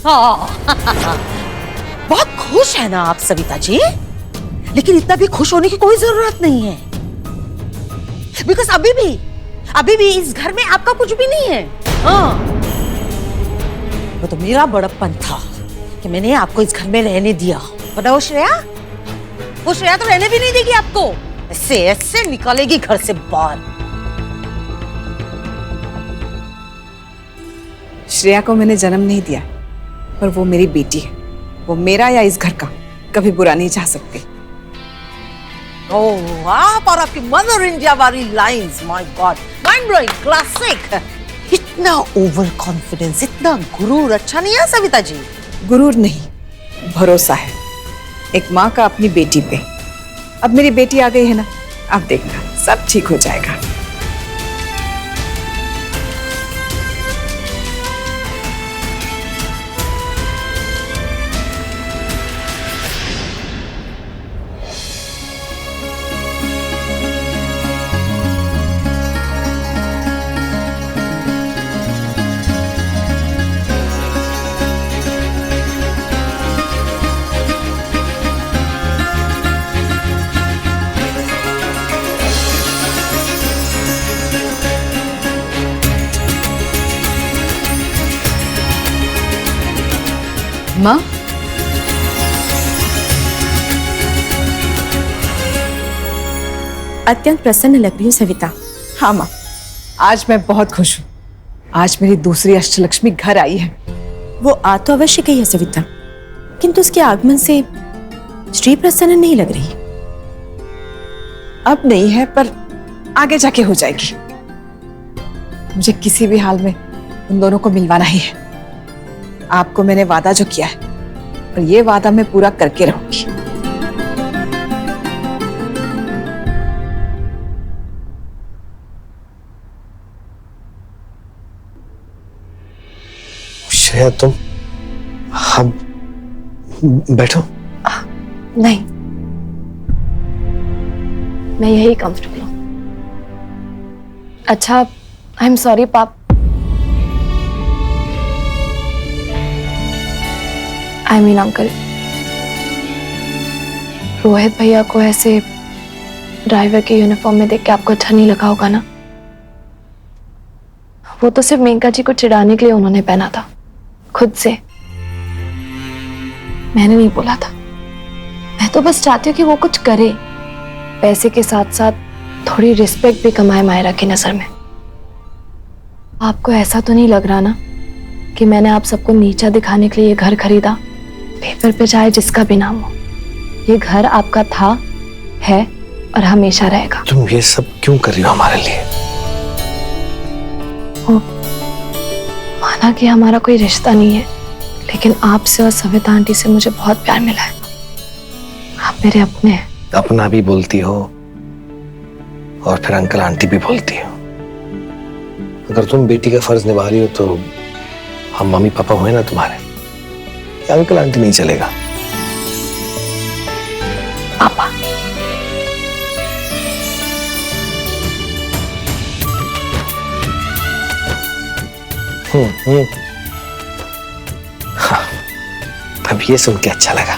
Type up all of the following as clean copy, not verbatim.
हाँ। बहुत खुश है ना आप सविता जी, लेकिन इतना भी खुश होने की कोई जरूरत नहीं है, बिकॉज अभी भी इस घर में आपका कुछ भी नहीं है। हाँ, वो तो मेरा बड़प्पन था कि मैंने आपको इस घर में रहने दिया, वरना वो श्रेया तो रहने भी नहीं देगी आपको, ऐसे ऐसे निकालेगी घर से बाहर। श्रेया को मैंने जन्म नहीं दिया, पर वो मेरी बेटी है। वो मेरा या इस घर का कभी बुरा नहीं चाह सकती। ओह, आप और आपकी मदर इंडिया वाली lines, my God, mind blowing, classic. इतना ओवर कॉन्फिडेंस, इतना गुरूर अच्छा नहीं है सविता जी। गुरूर नहीं, भरोसा है एक माँ का अपनी बेटी पे। अब मेरी बेटी आ गई है ना, अब देखना सब ठीक हो जाएगा। माँ, अत्यंत प्रसन्न लग रही हूँ सविता। हाँ माँ, आज मैं बहुत खुश हूँ। आज मेरी दूसरी अष्टलक्ष्मी घर आई है। वो आ तो अवश्य गई है सविता, किंतु उसके आगमन से श्री प्रसन्न नहीं लग रही। अब नहीं है, पर आगे जाके हो जाएगी। मुझे किसी भी हाल में उन दोनों को मिलवाना ही है। आपको मैंने वादा जो किया है, और ये वादा मैं पूरा करके रहूंगी। श्रेया, तुम हम बैठो। नहीं, मैं यही कंफर्टेबल हूँ। अच्छा, आई एम सॉरी पाप। आई मीन अंकल, रोहित भैया को ऐसे ड्राइवर के यूनिफॉर्म में देख के आपको अच्छा नहीं लगा होगा ना? वो तो सिर्फ मेनका जी को चिढ़ाने के लिए उन्होंने पहना था, खुद से। मैंने नहीं बोला था। मैं तो बस चाहती हूँ कि वो कुछ करे, पैसे के साथ साथ थोड़ी रिस्पेक्ट भी कमाए मायरा की नजर में। आपको ऐसा तो नहीं लग रहा ना कि मैंने आप सबको नीचा दिखाने के लिए ये घर खरीदा? पेपर पे चाहे जिसका भी नाम हो, ये घर आपका था, है और हमेशा रहेगा। तुम ये सब क्यों कर रही हो हमारे लिए? माना कि हमारा कोई रिश्ता नहीं है, लेकिन आपसे और सविता आंटी से मुझे बहुत प्यार मिला है। आप मेरे अपने हैं। अपना भी बोलती हो और फिर अंकल आंटी भी बोलती हो। अगर तुम बेटी का फर्ज निभा रही हो तो हम मम्मी पापा हुए ना तुम्हारे, अंकल आंटी नहीं चलेगा। पापा, हाँ, अब ये सुन के अच्छा लगा।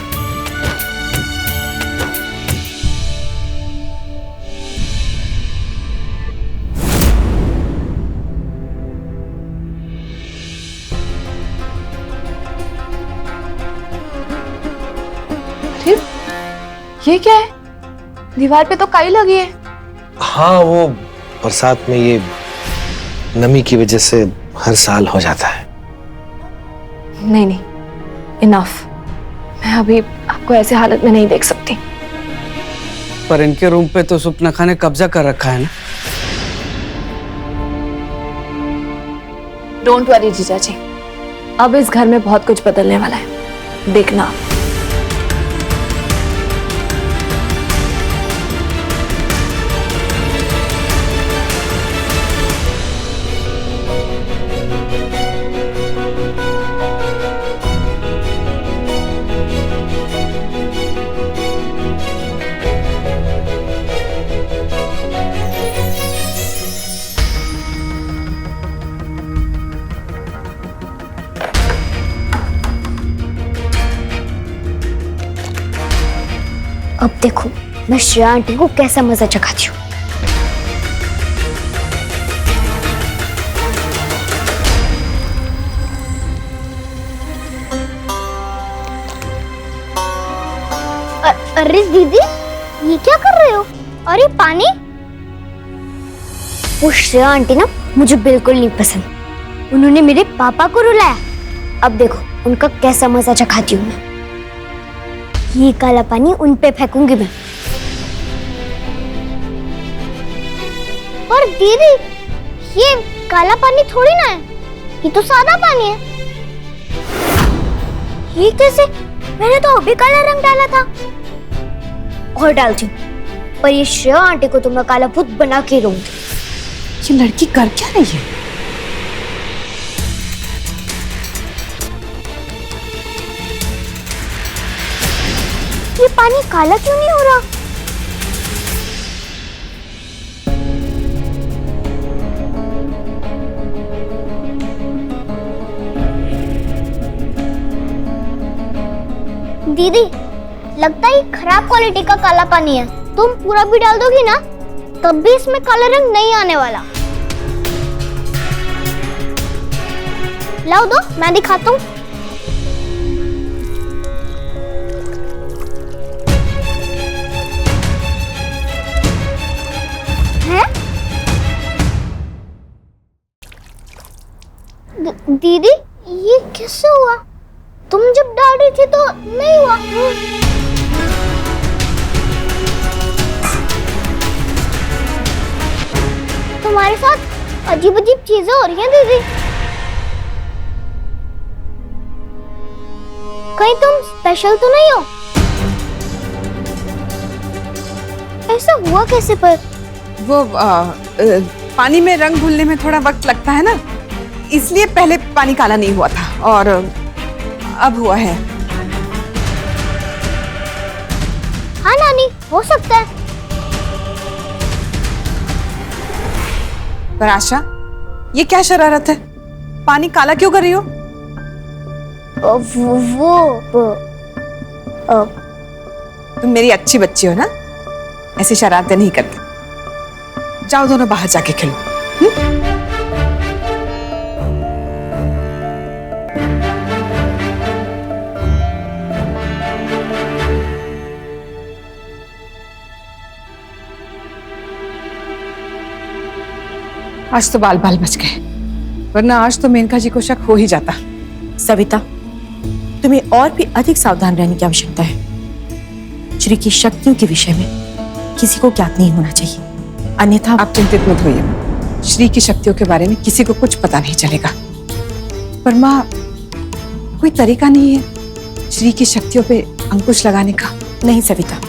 ये क्या है? दीवार पे तो काई लगी है। हाँ, वो बरसात में ये नमी की वजह से हर साल हो जाता है। नहीं नहीं, इनफ। मैं अभी आपको ऐसे हालत में नहीं देख सकती। पर इनके रूम पे तो सुपना खान ने कब्जा कर रखा है ना? डोंट वरी जीजा जी, अब इस घर में बहुत कुछ बदलने वाला है, देखना। देखो मैं श्रेया आंटी को कैसा मजा चखाती हूँ। अरे दीदी ये क्या कर रहे हो? और ये पानी? वो श्रेया आंटी ना मुझे बिल्कुल नहीं पसंद। उन्होंने मेरे पापा को रुलाया। अब देखो उनका कैसा मजा चखाती हूँ मैं। ये काला पानी उन पे फेंकूंगी मैं। और दीदी ये काला पानी थोड़ी ना है, ये तो सादा पानी है। ये कैसे? मैंने तो अभी काला रंग डाला था। और डालती हूँ, पर ये श्रेया आंटी को तो मैं काला भूत बना के रहूंगी। ये लड़की कर क्या रही है? ये पानी काला क्यों नहीं हो रहा? दीदी लगता है खराब क्वालिटी का काला पानी है। तुम पूरा भी डाल दोगी ना तब भी इसमें काला रंग नहीं आने वाला। लाओ दो मैं दिखाता हूँ। दीदी ये कैसे हुआ? तुम जब डाल रही थी तो नहीं हुआ। तुम्हारे साथ अजीब अजीब चीजें हो रही हैं दीदी। कहीं तुम स्पेशल तो नहीं हो? ऐसा हुआ कैसे? पर वो पानी में रंग घुलने में थोड़ा वक्त लगता है ना, इसलिए पहले पानी काला नहीं हुआ था और अब हुआ है। हाँ नानी हो सकता है। पर आशा ये क्या शरारत है? पानी काला क्यों कर रही हो? तुम मेरी अच्छी बच्ची हो ना, ऐसी शरारतें नहीं करती। जाओ दोनों बाहर जाके खेलो। आज तो बाल बाल बच गए, वरना आज तो मेनका जी को शक हो ही जाता। सविता, तुम्हें और भी अधिक सावधान रहने की आवश्यकता है। श्री की शक्तियों के विषय में किसी को ज्ञात नहीं होना चाहिए, अन्यथा आप चिंतित मत होइए। श्री की शक्तियों के बारे में किसी को कुछ पता नहीं चलेगा। पर माँ, कोई तरीका नहीं है श्री की शक्तियों पे अंकुश लगाने का? नहीं सविता,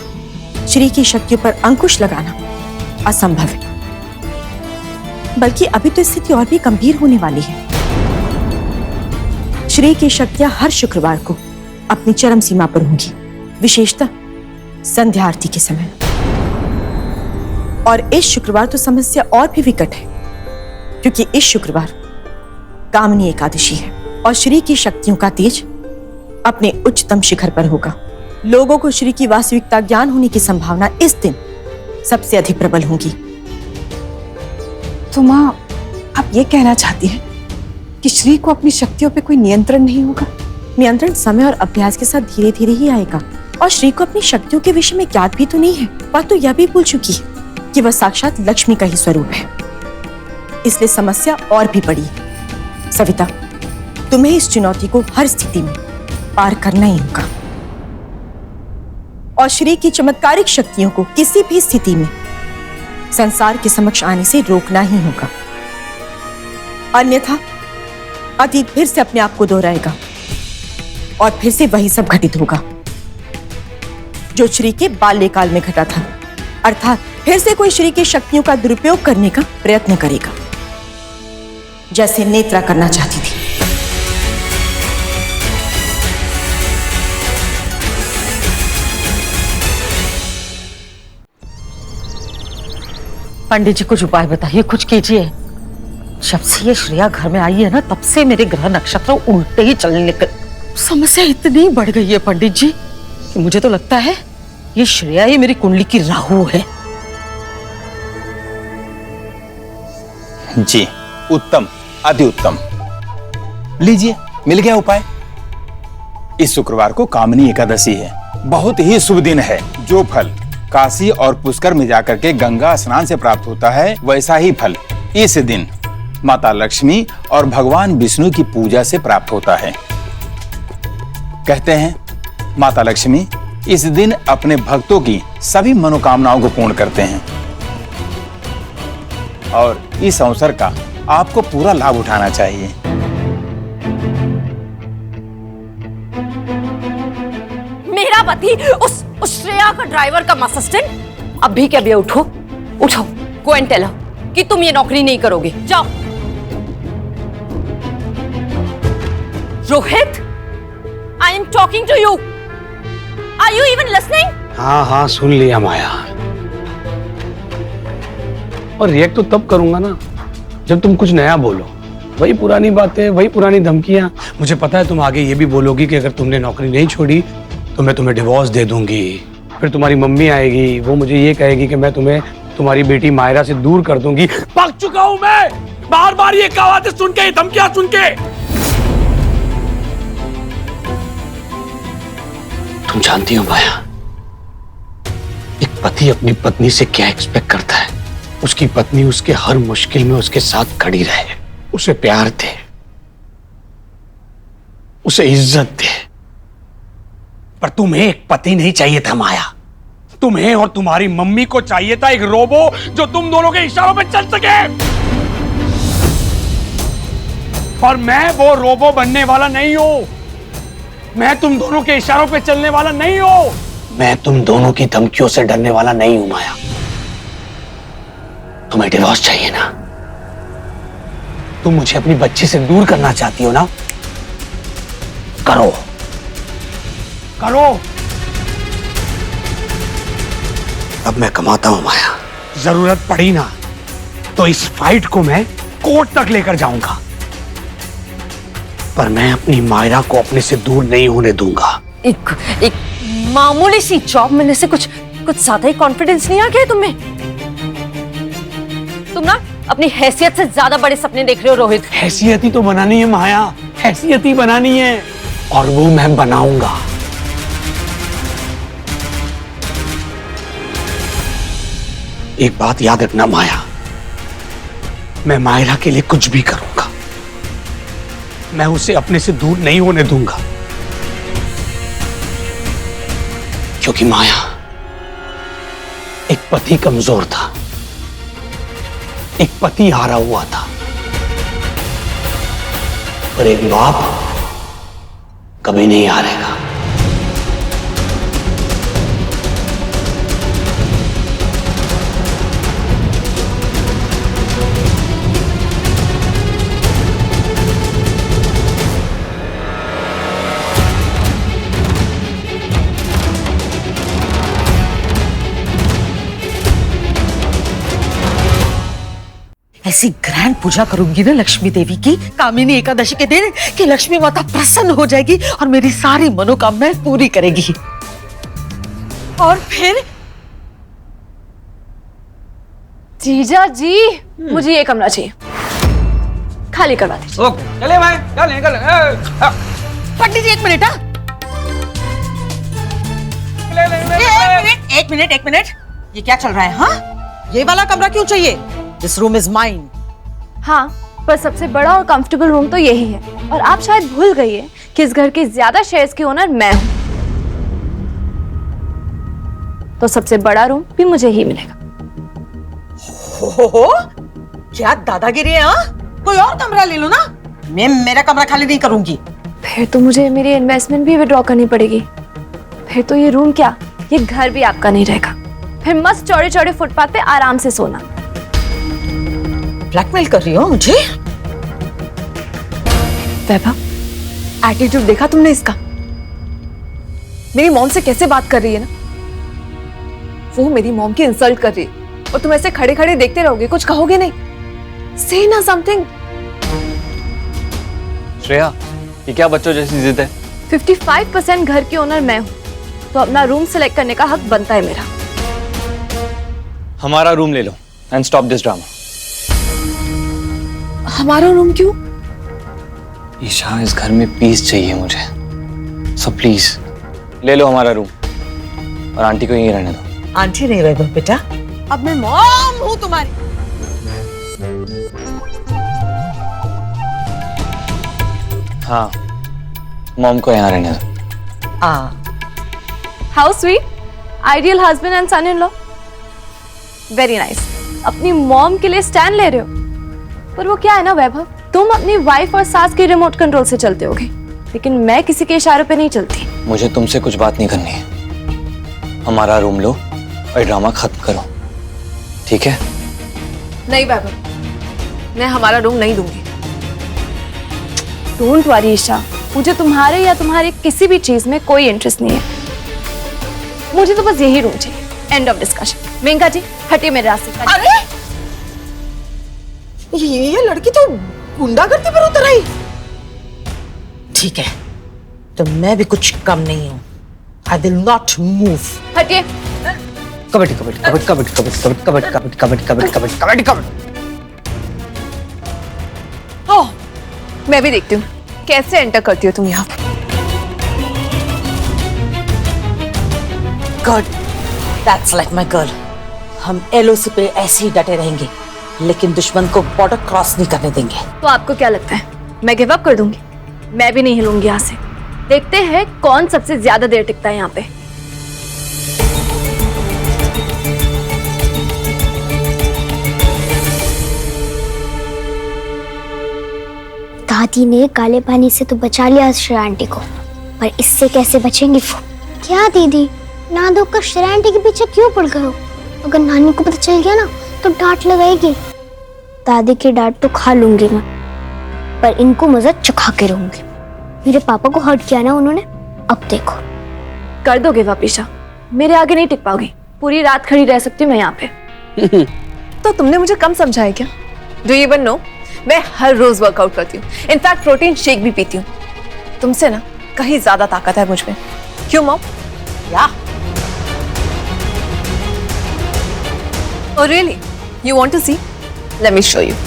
श्री की शक्तियों पर अंकुश लगाना असंभव है। बल्कि अभी तो स्थिति और भी गंभीर होने वाली है। श्री की शक्तियां हर शुक्रवार को अपनी चरम सीमा पर होंगी, विशेषतः संध्या आरती के समय। और इस शुक्रवार तो समस्या और भी विकट है, क्योंकि इस शुक्रवार कामनी एकादशी है और श्री की शक्तियों का तेज अपने उच्चतम शिखर पर होगा। लोगों को श्री की वास्तविकता ज्ञान होने की संभावना इस दिन सबसे अधिक प्रबल होगी। तो माँ, आप ये कहना चाहती हैं कि श्री को अपनी शक्तियों पे कोई नियंत्रण नहीं होगा? नियंत्रण समय और अभ्यास के साथ धीरे धीरे ही आएगा। और श्री को अपनी शक्तियों के विषय में ज्ञात भी तो नहीं है, पर तो यह भी भूल चुकी है कि वह साक्षात लक्ष्मी का ही स्वरूप है। इसलिए समस्या और भी बड़ी है। सविता, तुम्हें इस चुनौती को हर स्थिति में पार करना ही होगा और श्री की चमत्कारिक शक्तियों को किसी भी स्थिति में संसार के समक्ष आने से रोकना ही होगा। अन्यथा अतीत फिर से अपने आप को दोहराएगा और फिर से वही सब घटित होगा जो श्री के बाल्यकाल में घटा था। अर्थात फिर से कोई श्री की शक्तियों का दुरुपयोग करने का प्रयत्न करेगा, जैसे नेत्रा करना चाहती थी। पंडित जी कुछ उपाय बताइए, कुछ कीजिए। जब से ये श्रेया घर में आई है ना, तब से मेरे ग्रह नक्षत्र उल्टे ही चलने लगे। समस्या इतनी बढ़ गई है पंडित जी कि मुझे तो लगता है ये श्रेया ही मेरी कुंडली की राहु है। जी उत्तम, अति उत्तम। लीजिए, मिल गया उपाय। इस शुक्रवार को कामनी एकादशी है, बहुत ही शुभ दिन है। जो फल काशी और पुष्कर में जाकर के गंगा स्नान से प्राप्त होता है, वैसा ही फल इस दिन माता लक्ष्मी और भगवान विष्णु की पूजा से प्राप्त होता है। कहते हैं माता लक्ष्मी इस दिन अपने भक्तों की सभी मनोकामनाओं को पूर्ण करते हैं और इस अवसर का आपको पूरा लाभ उठाना चाहिए। मेरा पति उस श्रेया का ड्राइवर का असिस्टेंट अभी के अभी उठो, गो एंड टेल हर कि तुम ये नौकरी नहीं करोगे। जाओ। Rohit, I am talking to you. Are you even listening? हाँ हाँ सुन लिया माया, और रिएक्ट तो तब करूंगा ना जब तुम कुछ नया बोलो। वही पुरानी बातें, वही पुरानी धमकियां। मुझे पता है तुम आगे ये भी बोलोगी कि अगर तुमने नौकरी नहीं छोड़ी तो मैं तुम्हें डिवोर्स दे दूंगी। फिर तुम्हारी मम्मी आएगी, वो मुझे ये कहेगी कि मैं तुम्हें तुम्हारी बेटी मायरा से दूर कर दूंगी। पक चुका हूं मैं बार बार ये कहावतें सुन के, धमकियां सुन के। तुम जानती हो माया, एक पति अपनी पत्नी से क्या एक्सपेक्ट करता है? उसकी पत्नी उसके हर मुश्किल में उसके साथ खड़ी रहे, उसे प्यार दे, उसे इज्जत दे। पर तुम्हें एक पति नहीं चाहिए था माया, तुम्हें और तुम्हारी मम्मी को चाहिए था एक रोबो जो तुम दोनों के इशारों पे चल सके। और मैं वो रोबो बनने वाला नहीं हूं। मैं तुम दोनों के इशारों पे चलने वाला नहीं हूं। मैं तुम दोनों की धमकियों से डरने वाला नहीं हूं माया। तुम्हें डिवोर्स चाहिए ना? तुम मुझे अपनी बच्ची से दूर करना चाहती हो ना? करो करो। अब मैं कमाता हूं माया, जरूरत पड़ी ना तो इस फाइट को मैं कोर्ट तक लेकर जाऊंगा, पर मैं अपनी मायरा को अपने से दूर नहीं होने दूंगा। एक मामूली सी जॉब मिलने से कुछ ज्यादा ही कॉन्फिडेंस नहीं आ गया तुम्हें? तुम ना अपनी हैसियत से ज्यादा बड़े सपने देख रहे हो रोहित। हैसियत ही तो बनानी है माया, हैसियत ही बनानी है, और वो मैं बनाऊंगा। एक बात याद रखना माया, मैं मायरा के लिए कुछ भी करूंगा, मैं उसे अपने से दूर नहीं होने दूंगा। क्योंकि माया, एक पति कमजोर था, एक पति हारा हुआ था, पर एक बाप कभी नहीं हारेगा। ऐसी ग्रैंड पूजा करूंगी ना लक्ष्मी देवी की कामिनी एकादशी के दिन कि लक्ष्मी माता प्रसन्न हो जाएगी और मेरी सारी मनोकामनाएं पूरी करेगी। और फिर जीजा जी, मुझे ये कमरा चाहिए, खाली करवा दीजिए। ओके चले भाई, चल निकल। पंडित जी एक मिनट। एक मिनट, ये क्या चल रहा है? हाँ, ये वाला कमरा क्यों चाहिए? This room is mine. हाँ, पर सबसे बड़ा और कंफर्टेबल रूम तो यही है, और आप शायद भूल गई है कि इस घर के ज्यादा शेयर्स की ओनर मैं हूँ, तो सबसे बड़ा रूम भी मुझे ही मिलेगा। हो, क्या दादागिरी है? हाँ, कोई और कमरा ले लो ना, मैं मेरा कमरा खाली नहीं करूंगी। फिर तो मुझे मेरी इन्वेस्टमेंट भी विड्रॉ करनी पड़ेगी। फिर तो ये रूम क्या, ये घर भी आपका नहीं रहेगा। फिर मस्त चौड़े चौड़े फुटपाथ पे आराम से सोना। ब्लैकमेल कर रही हो मुझे? वैभव, एटीट्यूड देखा तुमने इसका? मेरी मॉम से कैसे बात कर रही है ना, वो मेरी मॉम की इंसल्ट कर रही है, और तुम ऐसे खड़े खड़े देखते रहोगे, कुछ कहोगे नहीं? से ना समथिंग। श्रेया, ये क्या बच्चों जैसी जिद है? 55% घर की ओनर मैं हूँ, तो अपना रूम सिलेक्ट करने का हक बनता है मेरा। हमारा रूम ले लो एंड स्टॉप दिस ड्रामा। हमारा रूम क्यों? ईशा, इस घर में पीस चाहिए मुझे, सो प्लीज ले लो हमारा रूम और आंटी को यहीं रहने दो। आंटी नहीं वैभव बेटा, अब मैं मॉम हूँ तुम्हारी। हाँ, मॉम को यहाँ रहने दो। How sweet, ideal husband and son in law. Very nice. अपनी मॉम के लिए स्टैंड ले रहे हो, पर वो क्या है ना वैभव, तुम अपनी वाइफ और सास के रिमोट कंट्रोल से चलते होगे, लेकिन मैं किसी के इशारे पे नहीं चलती। मुझे तुमसे कुछ बात नहीं करनी है। हमारा रूम लो और ड्रामा खत्म करो, ठीक है? नहीं वैभव, मैं हमारा रूम नहीं दूंगी। डोंट वरी ईशा, मुझे तुम्हारे या तुम्हारी किसी भी चीज में कोई इंटरेस्ट नहीं है। मुझे तो बस यही रूम चाहिए। End of discussion. Menka ji हटिए मेरे रास्ते से। अरे ये लड़की तो गुंडागर्दी पर उतर आई। ठीक है, तो मैं भी कुछ कम नहीं हूं। I will not move. हटिए। कबड्डी कबड्डी कबड्डी कबड्डी कबड्डी कबड्डी कबड्डी कबड्डी कबड्डी कबड्डी कबड्डी कबड्डी। ओह, मैं भी देखती हूँ कैसे एंटर करती हो तुम यहाँ। Good, that's like my girl. हम एलओसी पे ऐसे ही डटे रहेंगे, लेकिन दुश्मन को बॉर्डर क्रॉस नहीं करने देंगे। तो आपको क्या लगता है मैं गिव अप कर दूंगी? मैं भी नहीं हिलूंगी यहाँ से। देखते हैं कौन सबसे ज्यादा देर टिकता है यहाँ पे। दादी ने काले पानी से तो बचा लिया श्रेया आंटी को, पर इससे कैसे बचेंगी वो? क्या दीदी, ना धोकर श्रेया आंटी के पीछे क्यों पड़ गए हो? अगर नानी को पता चल गया ना तो डांट लगाएगी। दादी की डांट तो खा लूंगी मैं, पर इनको मजा चखा के रहूंगी। मेरे पापा को हर्ट किया ना उन्होंने, अब देखो। कर दो गिव अप ईशा, मेरे आगे नहीं टिक पाओगी। पूरी रात खड़ी रह सकती हूँ मैं यहाँ पे। तो तुमने मुझे कम समझा है क्या? डू यू इवन नो, मैं हर रोज वर्कआउट करती हूँ, इनफैक्ट प्रोटीन शेक भी पीती हूँ। तुमसे ना कहीं ज्यादा ताकत है मुझ में। क्यों मॉम? या Oh really? You want to see? Let me show you.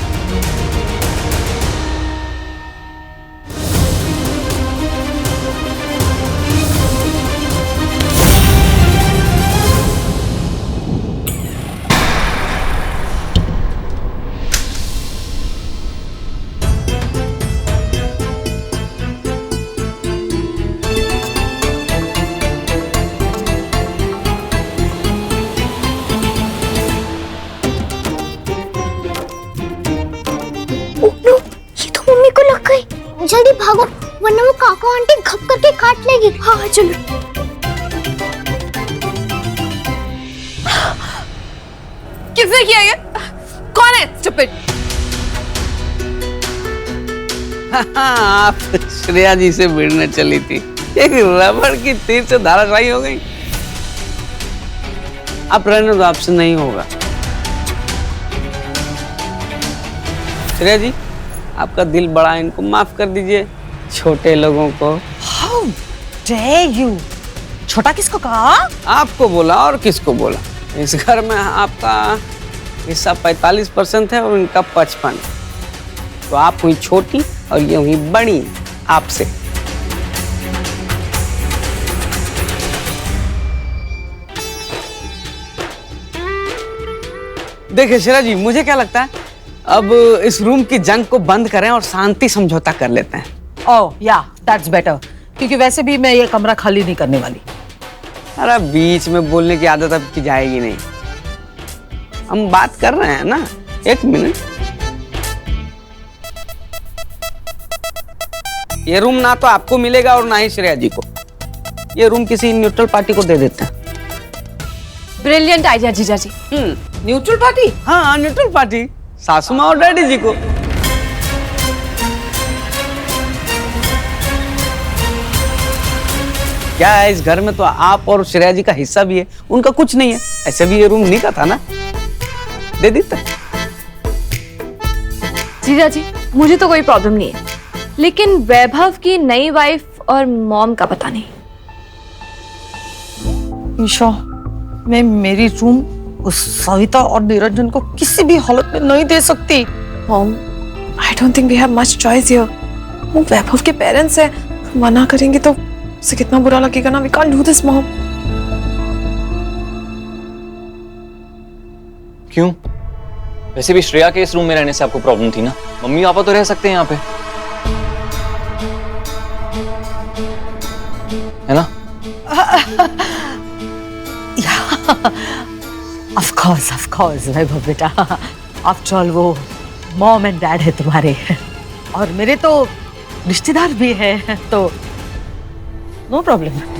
जल्दी भागो, वरना वो काका आंटी घप करके काट लेगी। हाँ चलो। किसने किया ये? कौन है स्टूपिड? आप श्रेया जी से भिड़ने चली थी, एक रबड़ की तीर से धाराशायी हो गई। आप रहने दो, आपसे नहीं होगा। श्रेया जी, आपका दिल बड़ा है, इनको माफ कर दीजिए, छोटे लोगों को। How dare you! छोटा किसको कहा? आपको बोला, और किसको बोला? इस घर में आपका हिस्सा 45% है और इनका 55। तो आप हुई छोटी और ये हुई बड़ी आपसे। देखिए श्रेया जी, मुझे क्या लगता है, अब इस रूम की जंग को बंद करें और शांति समझौता कर लेते हैं। ओह या, दैट्स बेटर, क्योंकि वैसे भी मैं ये कमरा खाली नहीं करने वाली। अरे बीच में बोलने की आदत अब की जाएगी नहीं, हम बात कर रहे हैं ना। एक मिनट, ये रूम ना तो आपको मिलेगा और ना ही श्रेया जी को। ये रूम किसी न्यूट्रल पार्टी को दे देते हैं। ब्रिलियंट आइडिया जीजा जी। Neutral party? हाँ, न्यूट्रल पार्टी, सासू माँ और डैडी जी को। क्या है, इस घर में तो आप और श्रेया जी का हिस्सा भी है, उनका कुछ नहीं है। ऐसे भी ये रूम नहीं का था ना, दे देता। जीजा जी, मुझे तो कोई प्रॉब्लम नहीं है, लेकिन वैभव की नई वाइफ और मॉम का पता नहीं। ईशा, मैं मेरी रूम उस सविता और निरंजन को किसी भी हालत में नहीं दे सकती। Mom, I don't think we have much choice here. वो वैभव के पेरेंट्स हैं, मना करेंगे तो उसे कितना बुरा लगेगा ना। We can't do this mom. क्यों? वैसे भी श्रेया के इस रूम में रहने से आपको प्रॉब्लम थी ना। मम्मी पापा तो रह सकते हैं यहाँ पे, है ना? ऑफ कोर्स वैभव बेटा, आफ्टर ऑल वो मॉम एंड डैड है तुम्हारे, और मेरे तो रिश्तेदार भी हैं, तो नो प्रॉब्लम।